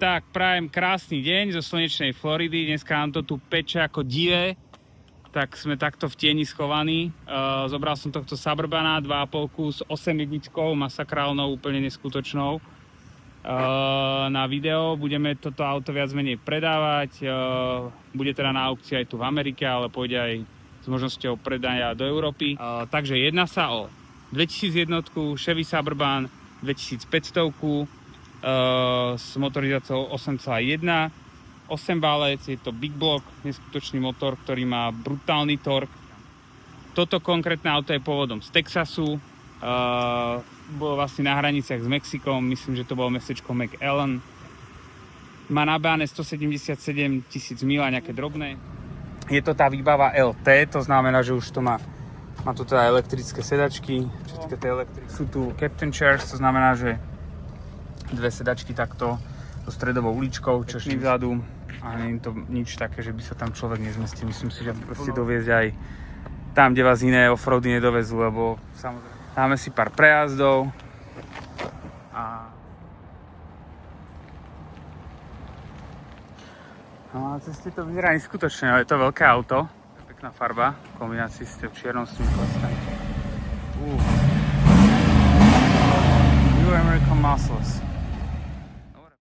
Tak, prajem krásny deň zo slnečnej Floridy. Dneska nám to tu peče ako divé. Tak sme takto v tieni schovaní. Zobral som tohto Suburbana 2,5 s 8.1, masakrálnou, úplne neskutočnou. Na video budeme toto auto viac menej predávať. Bude teda na aukcii aj tu v Amerike, ale pôjde aj s možnosťou predania do Európy. Takže jedná sa o 2001 Chevy Suburban 2500 s motorizáciou 8,1, 8 válec, je to big block, neskutočný motor, ktorý má brutálny tork. Toto konkrétne auto je pôvodom z Texasu, bolo vlastne na hraniciach s Mexikom, myslím, že to bolo mestečko McAllen. Má nabáne 177 000 mil a nejaké drobné. Je to tá výbava LT, to znamená, že už to má tu teda elektrické sedačky, sú tu captain chairs, to znamená, že dve sedačky takto so stredovou uličkou, čošný vzadu a nie je to nič také, že by sa tam človek nezmestil. Myslím si, že proste doviezť aj tam, kde vás iné offroady nedovezú, lebo samozrejme dáme si pár prejazdov a ceste to vyzerá neskutočne, ale je to veľké auto, pekná farba v kombinácii s tým čiernou s tým klastami. New American Muscles.